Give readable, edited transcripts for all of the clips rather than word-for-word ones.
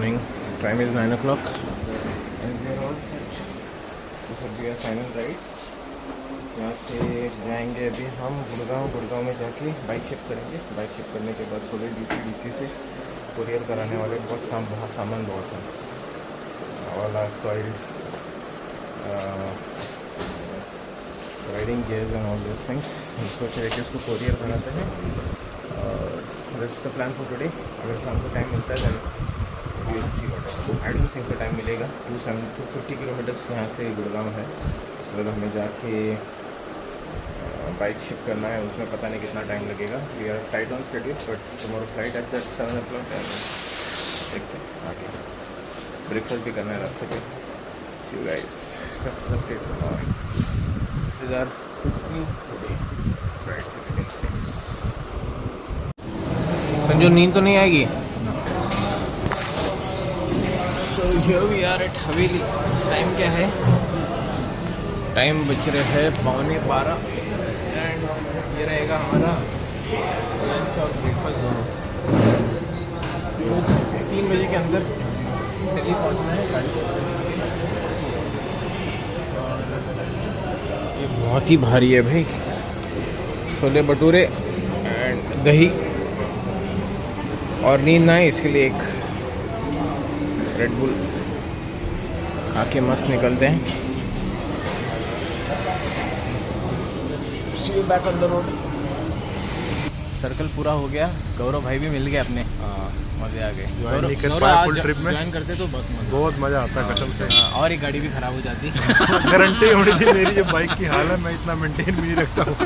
Morning, time is 9 o'clock and we are all set. तो सब we are final ride. यहाँ से जाएंगे अभी हम गुड़गांव में जाके बाइक शिफ्ट करेंगे। बाइक शिफ्ट करने के बाद थोड़े डीसी से कुरियर कराने वाले बहुत सामान बहुत है वाला soil riding gears and all those things. इसको लेके उसको कोरियर बनाते हैं और that's the plan for today. अगर शाम को टाइम मिलता है then I don't think time मिलेगा। 250 किलोमीटर्स यहाँ से गुड़गांव है। तो हमें जाके बाइक शिफ्ट करना है, उसमें पता नहीं कितना टाइम लगेगा। We are tight on schedule but tomorrow flight at 7 o'clock है। देखते हैं आगे ब्रेकफास्ट भी करना है रास्ते पे। See you guys, that's the place for now. This is our 16th today, right 16th। Sanju नींद तो नहीं आएगी? So here we are at haveli. Time क्या है? टाइम बज रहे हैं 11:15 एंड ये रहेगा हमारा लंच और ब्रेकफास्ट दोनों। 3 बजे के अंदर दिल्ली पहुंचना है गाड़ी। ये बहुत ही भारी है भाई। छोले भटूरे एंड दही और नींद ना आए इसके लिए एक रेड बुल खा के मस्त निकलते हैं। See you back on the road। Circle पूरा हो गया। गौरव भाई भी मिल गए अपने। मजे आ गए। फुल ट्रिप में ज्वाइन करते तो बहुत मजा आता है कसम से। और एक गाड़ी भी खराब हो जाती। गारंटी होनी थी मेरी जो बाइक की हाल है, मैं इतना मेंटेन भी नहीं रखता हूँ।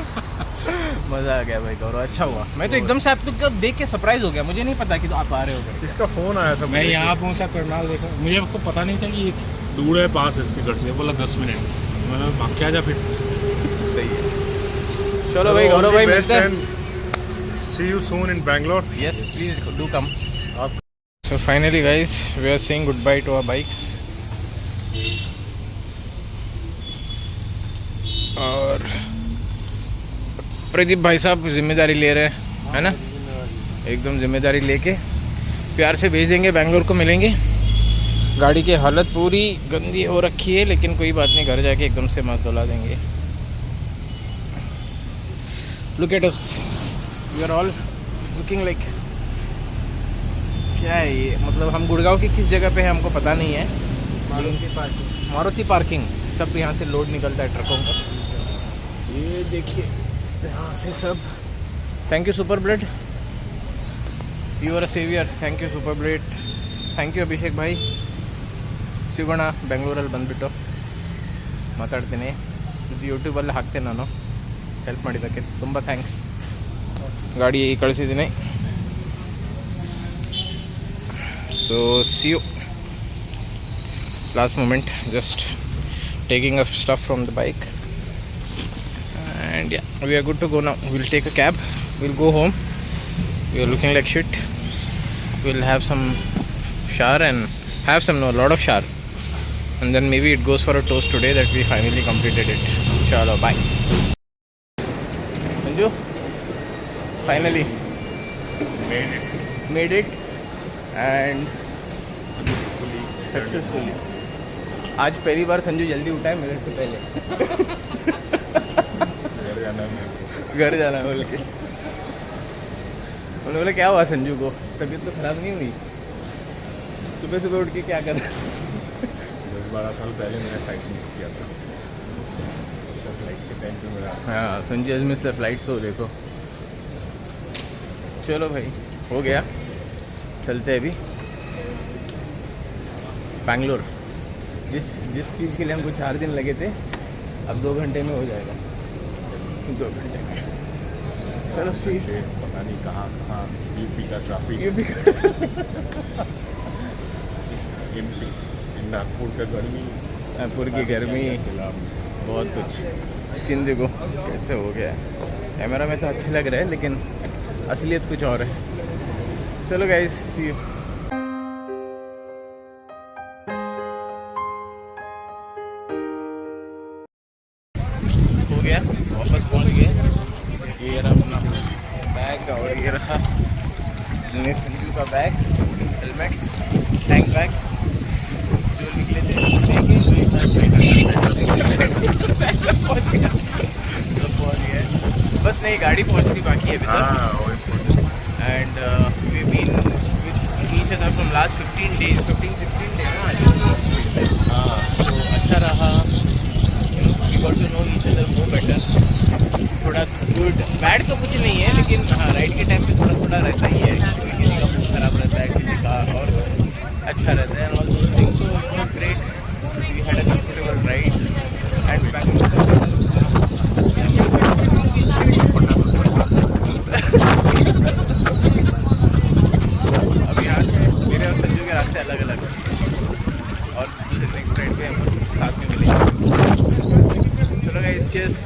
मजा आ गया भाई गौरव, अच्छा हुआ। मैं तो एकदम से आपको देख के सरप्राइज हो गया, मुझे नहीं पता कि तो आप आ रहे हो। इसका फोन आया था, मैं यहाँ पहुँचा करनाल देखा, मुझे आपको पता नहीं था कि दूर है पास है इसके घर से। बोला 10 मिनट, मैंने भाग के आ जा फिर। सही है, चलो भाई गौरव भाई मिलते हैं। See you soon in Bangalore. Yes, please do come. So finally guys, we are saying goodbye to our bikes. और प्रदीप भाई साहब जिम्मेदारी ले रहे हैं, है ना? एकदम जिम्मेदारी लेके प्यार से भेज देंगे। बेंगलोर को मिलेंगे। गाड़ी की हालत पूरी गंदी हो रखी है, लेकिन कोई बात नहीं, घर जाके एकदम से मस्त धुला देंगे। Look at us, we are all looking like क्या है ये, मतलब हम गुड़गांव की किस जगह पे है हमको पता नहीं है। मारुति पार्किंग सब यहाँ से लोड निकलता है ट्रकों का। ये देखिए यहाँ से सब। Thank you super blood, you are a saviour. Thank you super blood, thank you Abhishek भाई। ಸಿಗೋಣ ಬೆಂಗಳೂರಲ್ಲಿ ಬಂದುಬಿಟ್ಟು ಮಾತಾಡ್ತೀನಿ. ಇದು ಯೂಟ್ಯೂಬಲ್ಲಿ ಹಾಕ್ತೇನೆ ನಾನು, ಹೆಲ್ಪ್ ಮಾಡಿದ್ದಕ್ಕೆ ತುಂಬ ಥ್ಯಾಂಕ್ಸ್. ಗಾಡಿ ಕಳಿಸಿದ್ದೀನಿ. So see you. Last moment, just taking up stuff from the bike and yeah, we are good to go now. We'll take a cab, we'll go home. We are looking like shit. We'll have some shower and have some, no, a lot of shower, and then maybe it goes for a toast today that we finally completed it. Chalo, bye. Sanju, finally made it and successfully. आज पहली बार संजू जल्दी उठा है मेरे से पहले। घर जाना है बोल के। उन्होंने बोला क्या हुआ संजू को, तबीयत तो खराब नहीं हुई? सुबह सुबह उठ के क्या कर रहा? 10-12 साल पहले मैंने फ्लाइट मिस किया था, फ्लाइट के टाइम पे मेरा। हाँ, संजू आज मिस द फ्लाइट। सो देखो, चलो भाई हो गया, चलते हैं अभी बैंगलोर। जिस चीज़ के लिए हमको 4 दिन लगे थे, अब 2 घंटे में हो जाएगा। 2 घंटे में चलो सी। पता नहीं कहाँ यूपी का ट्रैफिक, नागपुर का गर्मी, नागपुर की गर्मी, बहुत कुछ। स्किन देखो कैसे हो गया है। कैमरा में तो अच्छे लग रहा है, लेकिन असलियत कुछ और है। चलो गाइस, सी यू। हो गया, वापस पहुंच गए। ये रहा अपना बैग और ये रहा संजू का बैग, हेलमेट, टैंक का ये गाड़ी पहुंचनी बाकी है अभी तक हाँ वही and we've been with each other from last 15 days 15-16 days ना आज हाँ तो अच्छा रहा we got to know each other more better थोड़ा गुड बैड तो कुछ नहीं है लेकिन हाँ राइड के टाइम पे थोड़ा थोड़ा रहता ही है किसी का मूड खराब रहता है किसी का और अच्छा रहता है all those things so it was great we had a comfortable ride and back अब यहाँ से मेरे और संजू के रास्ते अलग अलग हैं और नेक्स्ट राइड पे हम साथ में मिलेंगे चलो गाइस चीयर्स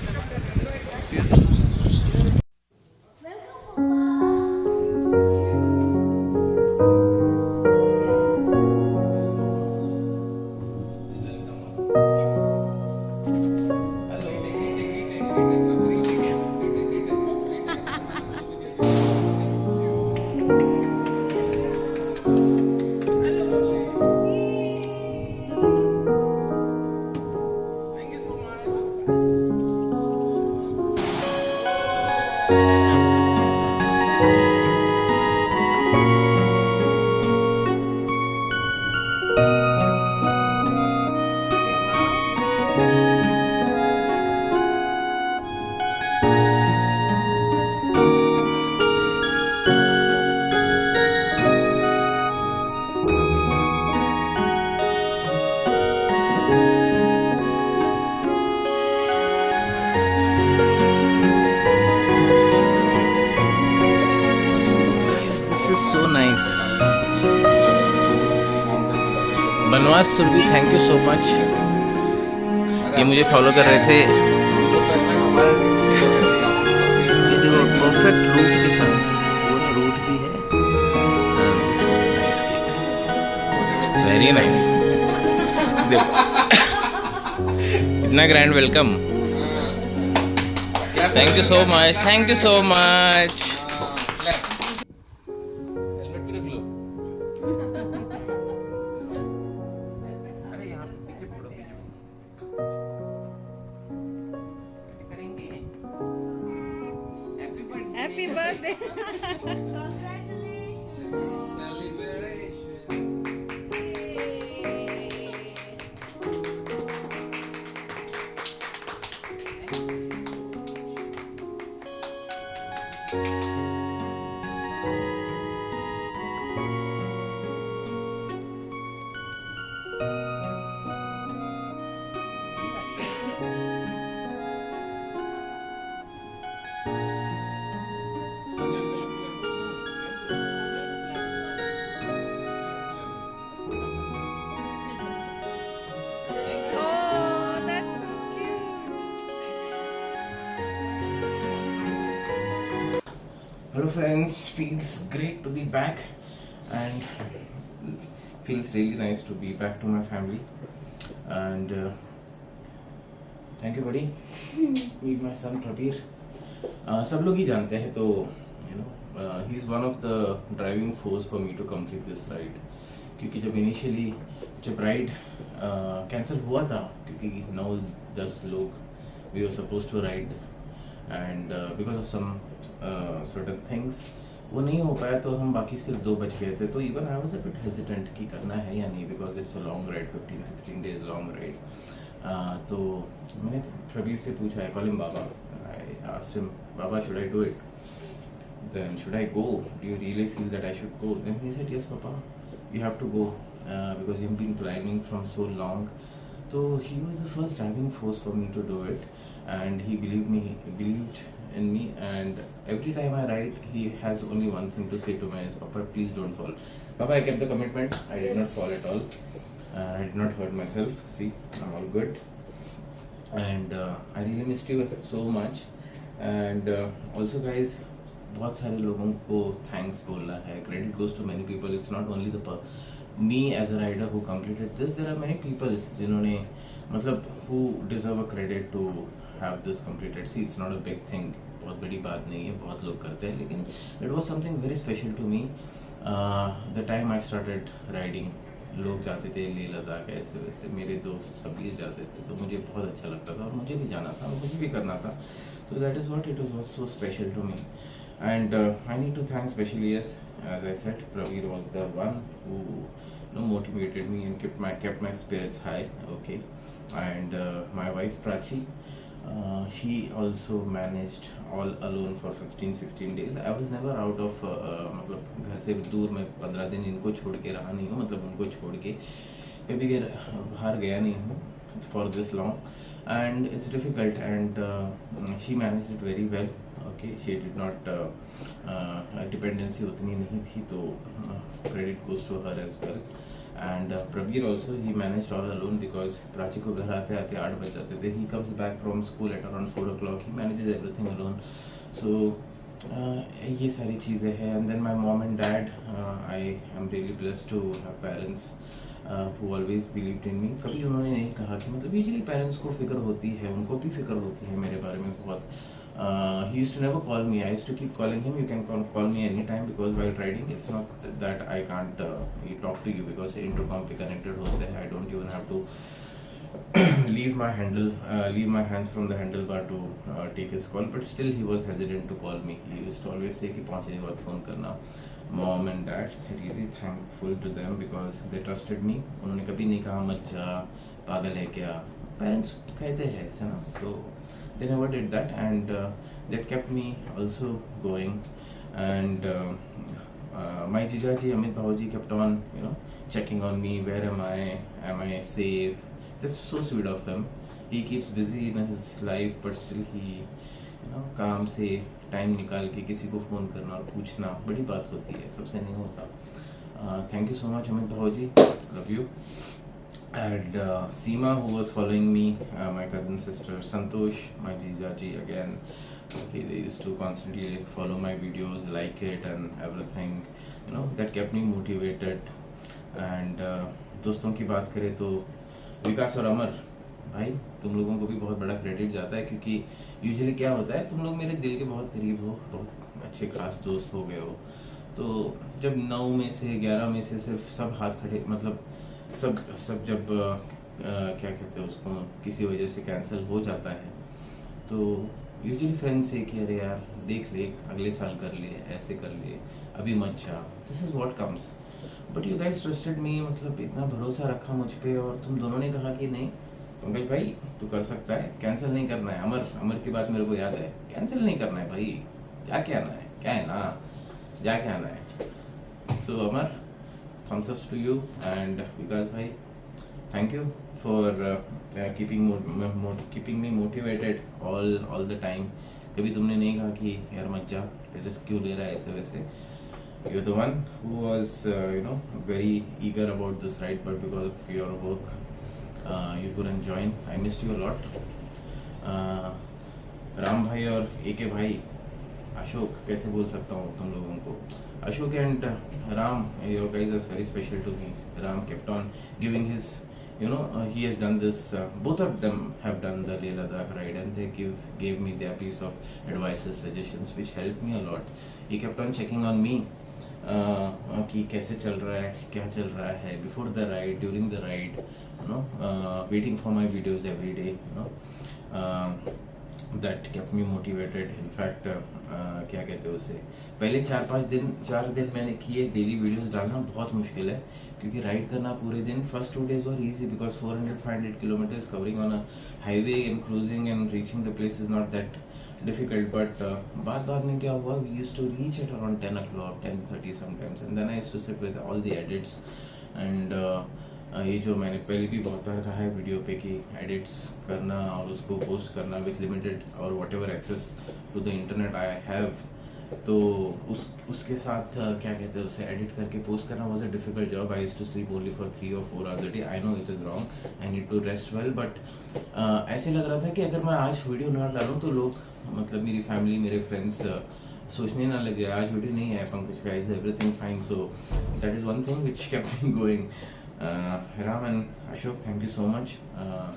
बनवास Surabhi thank you so much ये मुझे फॉलो कर रहे थे ये देखो परफेक्ट रूट के साथ पूरा रूट भी है वेरी नाइस देखो इतना grand welcome thank you so much Happy birthday. Oh, that's so cute. Hello friends, feels great to be back and feels really nice to be back to my family and thank you buddy. Meet my son Prabir. सब लोग ही जानते हैं तो you know he is one of the driving force for me to complete this ride क्योंकि जब initially जब ride cancel हुआ था क्योंकि 9-10 लोग we were supposed to ride and because of some certain things वो नहीं हो पाया तो हम बाकी सिर्फ 2 बच गए थे तो even I was a bit hesitant कि करना है या नहीं because it's a long ride 15-16 days long ride तो मैंने प्रबीर से पूछा I call him Baba I asked him Baba should I do it then should I go? Do you really feel that I should go? Then he said, yes, Papa, you have to go because you've been planning from so long. So he was the first driving force for me to do it, and he believed in me. And every time I ride, he has only one thing to say to me: is Papa, please don't fall. Papa, I kept the commitment. I did not fall at all. I did not hurt myself. See, I'm all good. And I really missed you so much. And also, guys. बहुत सारे लोगों को thanks बोलना है credit goes to many people it's not only the me as a rider who completed this there are many people जिन्होंने मतलब who deserve a credit to have this completed see it's not a big thing बहुत बड़ी बात नहीं है बहुत लोग करते हैं लेकिन it was something very special to me the time I started riding लोग जाते थे लेह लद्दाख ऐसे वैसे, मेरे दोस्त सभी जाते थे, तो मुझे बहुत अच्छा लगता था और मुझे भी जाना था और मुझे भी करना था. So that is what it was so special to me. And I need to thank specially, yes, as I said, Praveer was the one who motivated me and kept my spirits high. Okay, and my wife Prachi, she also managed all alone for 15-16 days. I was never out of मतलब घर से दूर, मैं 15 दिन इनको छोड़ के रहा नहीं हूँ, मतलब उनको छोड़ के कभी बाहर गया नहीं हूँ for this long. And it's difficult, and she managed it very well. Okay, she did not dependency उतनी नहीं थी, तो credit goes to her as well. And Prabir also, he managed all alone because Prachi को घर आते आते 8 बज जाते थे. He comes back from school at around 4 o'clock. He manages everything alone. So ये सारी चीज़ें हैं. And then my mom and dad, I am really blessed to have parents who always believed in me. कभी उन्होंने नहीं कहा कि, मतलब यूजुअली पेरेंट्स को फिक्र होती है, उनको भी फिक्र होती है मेरे बारे में बहुत. He used to never call me. I used to keep calling him. You can call me anytime because while riding, it's not that I can't talk to you because intercom पे connected होते हैं. I don't even have to leave my hands from the handlebar to take his call. But still, he was hesitant to call me. He used to always say कि पहुँचने के बाद phone करना. Mom and dad, really thankful to them because they trusted me. उन्होंने कभी नहीं कहा मत जा, पागल है क्या. Parents कहते हैं ऐसा ना, तो they never did that, and that kept me also going. And my jijaji Amit Bhaoji kept on checking on me. Where am I safe? That's so sweet of him. He keeps busy in his life, but still he काम से time निकाल के किसी को phone करना और पूछना बड़ी बात होती है, सबसे नहीं होता. Thank you so much Amit भाजी, love you. And Seema, who was following me, my cousin sister, Santosh, my jijaji again. Okay, they used to constantly follow my videos, like it and everything. That kept me motivated. And दोस्तों की बात करें तो विकास और अमर भाई, तुम लोगों को भी बहुत बड़ा क्रेडिट जाता है, क्योंकि यूजुअली क्या होता है, तुम लोग मेरे दिल के बहुत करीब हो, बहुत अच्छे खास दोस्त हो गए हो. तो जब 9 में से 11 में से सिर्फ सब हाथ खड़े, मतलब सब जब क्या कहते हैं उसको, किसी वजह से कैंसिल हो जाता है, तो यूजुअली फ्रेंड्स से कि अरे यार देख ले, अगले साल कर ले, ऐसे कर ले, अभी मत जा. This is what comes. But you guys trusted me, मतलब इतना भरोसा रखा मुझ पे, और तुम दोनों ने कहा कि नहीं पंकज भाई तू कर सकता है, कैंसिल नहीं करना है. अमर की बात मेरे को याद है, कैंसिल नहीं करना है भाई, जाके आना है, क्या है ना, जाके आना है. सो अमर, thumbs ups to you, and Vikas bhai, thank you for keeping me motivated all the time. कभी तुमने नहीं कहा कि यार मत जा, रिस्क क्यों ले रहा है ऐसे वैसे. You're the one who was very eager about this ride, but because of your work you couldn't join. I missed you a lot. Ram भाई और एके भाई, अशोक कैसे बोल सकता हूँ तुम लोगों को, Ashok and Ram, your guys are very special to me. Ram kept on giving his, he has done this, both of them have done the Leh Ladakh ride, and they gave me their piece of advices, suggestions, which helped me a lot. He kept on checking on me, कि कैसे चल रहा है, क्या चल रहा है, before the ride, during the ride, waiting for my videos every day, that kept me motivated. In fact, क्या कहते हैं उसे, पहले 4 दिन मैंने किए. डेली वीडियोस डालना बहुत मुश्किल है, क्योंकि राइड करना पूरे दिन. First 2 days were easy because 400-500 kilometers covering on a highway and cruising and reaching the place is not that difficult. But बाद में क्या हुआ, we used to reach at around 10 o'clock, 10:30 sometimes, and then I used to sit with all the edits. And ये जो मैंने पहले भी बहुत बार कहा है वीडियो पे कि एडिट्स करना और उसको पोस्ट करना विथ लिमिटेड और whatever access to the internet I have, तो उसके साथ क्या कहते हैं उसे एडिट करके पोस्ट करना was a difficult job. I used to sleep only for 3 or 4 hours a day. I know it is wrong, I need to rest well. But ऐसे लग रहा था कि अगर मैं आज वीडियो ना डालूँ तो लोग, मतलब मेरी फैमिली, मेरे फ्रेंड्स सोचने ना लगे आज वीडियो नहीं है पंकज का, is everything fine. So that is one thing which kept me going. Ram and Ashok, thank you so much.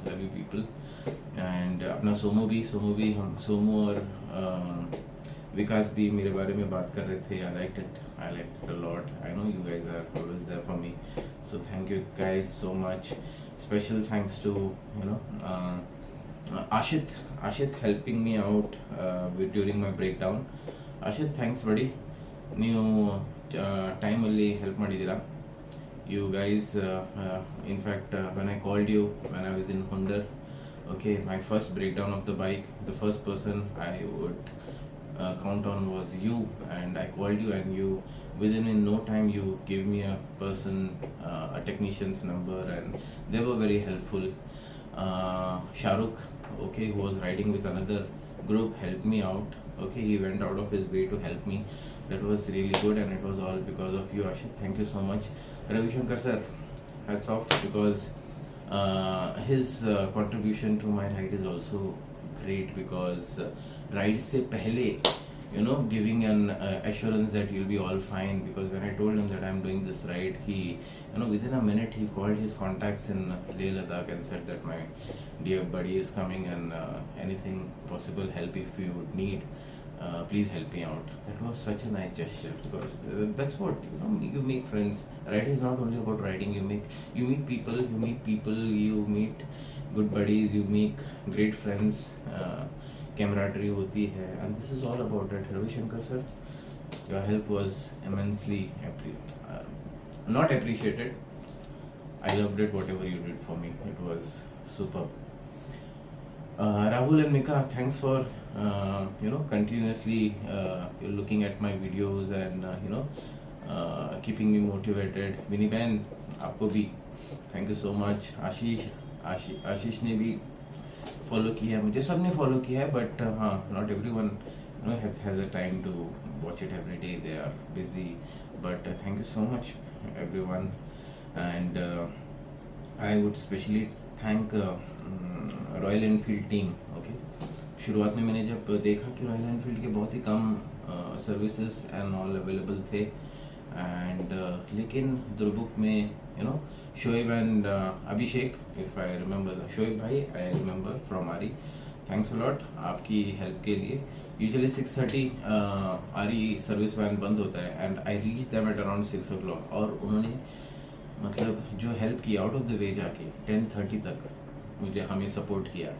Love you people. And अपना सोमो भी हम सोमो और विकास भी मेरे बारे में बात कर रहे थे. I liked it a lot. I know you guys are always there for me, so thank you guys so much. Special thanks to Ashit helping me out during my breakdown. Ashit, thanks buddy. ನೀವು ಟೈಮಲ್ಲಿ help ಮಾಡಿದ್ದೀರಾ. You guys, in fact, when I called you when I was in Hundar, okay, my first breakdown of the bike, the first person I would count on was you, and I called you, and you within in no time you gave me a person, a technician's number, and they were very helpful. Shahrukh, okay, who was riding with another group, helped me out. Okay, he went out of his way to help me. That was really good, and it was all because of you, Ashit. Thank you so much. Ravi Shankar sir, hats off, because his contribution to my ride is also great, because ride se pehle, you know, giving an assurance that you'll be all fine. Because when I told him that I'm doing this ride, he, you know, within a minute he called his contacts in Leh Ladakh and said that my dear buddy is coming, and anything possible help if you would need, please help me out. That was such a nice gesture, because that's what, you know, you make friends. Riding is not only about riding. You meet people, you meet good buddies, you make great friends, camaraderie hoti hai, and this is all about it. Ravi Shankar sir, your help was immensely not appreciated. I loved it, whatever you did for me. It was superb. Rahul and Mika, thanks for continuously you're looking at my videos and keeping me motivated. Vinny Ben, आपको भी thank you so much. आशीष ने भी follow किया, मुझे सब ने follow किया है, but हाँ, not everyone has a time to watch it every day. They are busy, but thank you so much everyone, and I would specially thank royal Enfield team. Okay, शुरुआत में मैंने जब देखा कि रॉयल एनफील्ड के बहुत ही कम services and all available थे, and लेकिन दुर्बुक में Shoaib and Abhishek, if I remember, Shoaib भाई आई रिमेंबर फ्रॉम आरी, थैंक्स अ लॉट आपकी हेल्प के लिए. यूजुअली 6:30 आरी सर्विस वैन बंद होता है, and I reach them at around 6 o'clock, और उन्होंने मतलब जो हेल्प की आउट ऑफ द वे जाके 10:30 तक मुझे हमें सपोर्ट किया.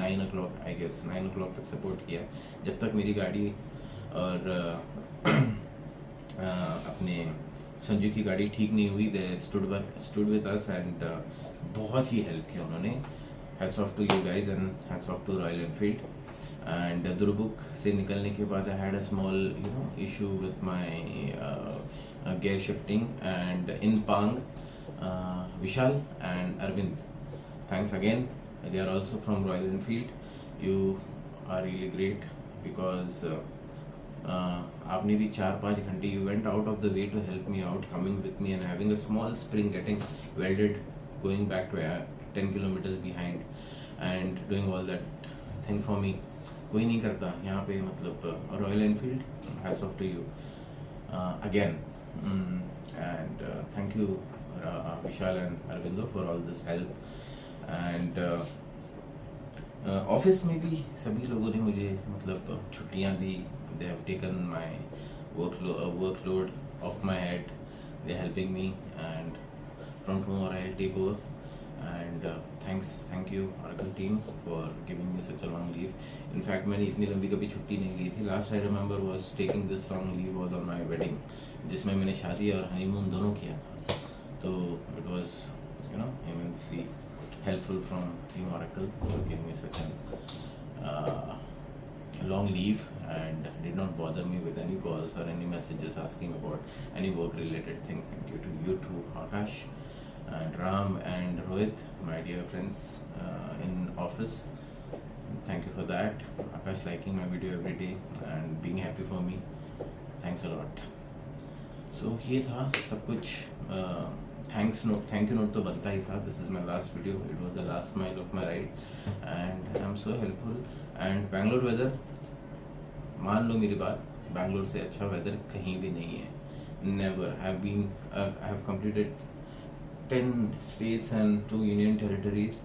9 o'clock आई गेस, 9 o'clock तक सपोर्ट किया, जब तक मेरी गाड़ी और अपने संजू की गाड़ी ठीक नहीं हुई. They stood with us, and बहुत ही हेल्प किया उन्होंने. Hats off to you guys, and hats off to Royal Enfield. And Durbuk से निकलने के बाद I had a small issue with my gear shifting, and in Pang, Vishal and Arvind, thanks again. They are also from Royal Enfield. You are really great, because आपने भी 4-5 घंटे you went out of the way to help me out, coming with me and having a small spring getting welded, going back to 10 kilometers behind, and doing all that thing for me. कोई नहीं करता यहाँ पे, मतलब Royal Enfield, hats off to you again. And thank you Vishal and Arvindo for all this help. And office में भी सभी लोगों ने मुझे मतलब छुट्टियां दी. They have taken my workload off my head. They're helping me, and from tomorrow I'll take over. And thank you Oracle team for giving me such a long leave. In fact, मैंने इतनी लंबी कभी छुट्टी नहीं ली थी. Last I remember was taking this long leave was on my wedding, जिसमें मैंने शादी और हनीमून दोनों किया था. तो it was immensely helpful from Team Oracle for giving me such a long leave, and did not bother me with any calls or any messages asking about any work related thing. Thank you to you too, Akash and Ram and Rohit, my dear friends in office. Thank you for that. Akash liking my video every day and being happy for me. Thanks a lot. So ये था सब कुछ. Thank you note तो बनता ही था. This is my last video. It was the last mile of my ride, and I'm so helpful. And Bangalore weather, मान लो मेरी बात, Bangalore से अच्छा weather कहीं भी नहीं है. Never. I have completed 10 states and 2 union territories.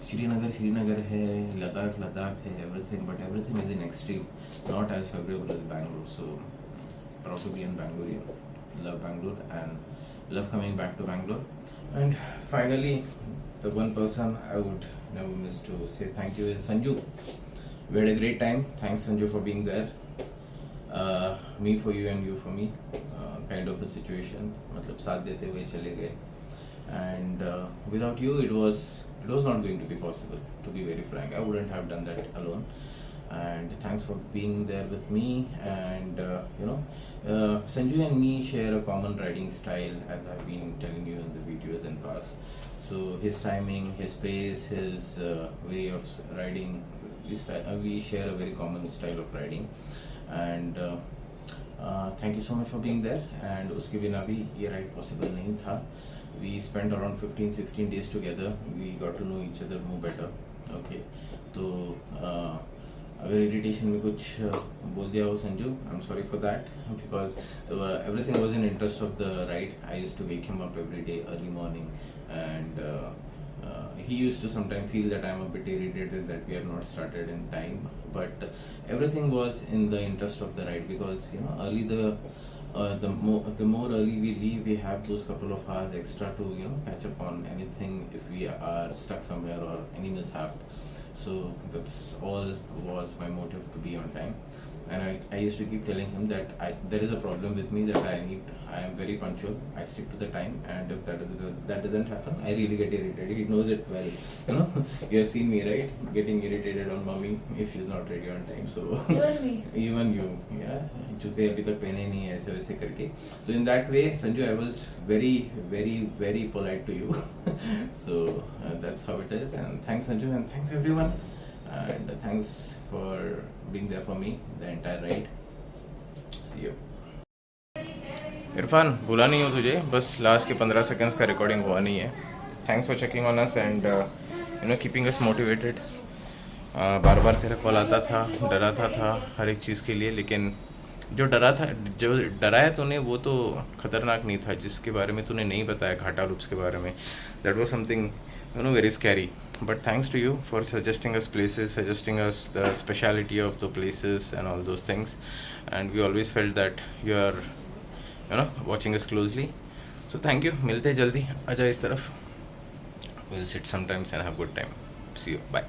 Srinagar है, लद्दाख है, everything, but everything is in extreme, not as favorable as Bangalore. So proud to be in Bangalore. Love Bangalore and love coming back to Bangalore. And finally, the one person I would never miss to say thank you is Sanju. We had a great time. Thanks Sanju for being there. Me for you and you for me. Kind of a situation. मतलब साथ देते हुए चले गए. And without you, it was not going to be possible. To be very frank, I wouldn't have done that alone. And thanks for being there with me. And Sanju and me share a common riding style, as I've been telling you in the videos in past. So his timing, his pace, his way of riding, we share a very common style of riding. And thank you so much for being there. And उसके बिना भी ये ride possible नहीं था. We spent around 15-16 days together. We got to know each other more better. Okay, तो अगर irritation में कुछ बोल दिया हो Sanju, I am sorry for that, because everything was in interest of the ride. I used to wake him up every day early morning, and he used to sometimes feel that I'm a bit irritated that we have not started in time, but everything was in the interest of the ride, because early the more early we leave, we have those couple of hours extra to catch up on anything if we are stuck somewhere or any mishap. So that's all was my motive to be on time. And I used to keep telling him that there is a problem with me, that I am very punctual, I stick to the time, and if that doesn't happen, I really get irritated. He knows it well. You have seen me, right? Getting irritated on mommy if she's not ready on time. So Even me. even you, yeah, जूते अभी तक पहने नहीं है ऐसे वैसे करके. So in that way, Sanju, I was very very very polite to you. So that's how it is. And thanks Sanju, and thanks everyone, and thanks for being there for me the entire ride. See you. Irfan, भूला नहीं हो तुझे, बस last के 15 seconds का recording हुआ नहीं है. Thanks for checking on us and keeping us motivated. बार बार तेरा कॉल आता था, डराता था हर एक चीज़ के लिए, लेकिन जो डराया तूने वो तो खतरनाक नहीं था. जिसके बारे में तूने नहीं बताया, घाटा लूप्स के बारे में, that was something very scary. But thanks to you for suggesting us places, suggesting us the speciality of the places and all those things, and we always felt that you are watching us closely. So thank you. मिलते जल्दी, आजा इस तरफ. We'll sit sometimes and have good time. See you. Bye.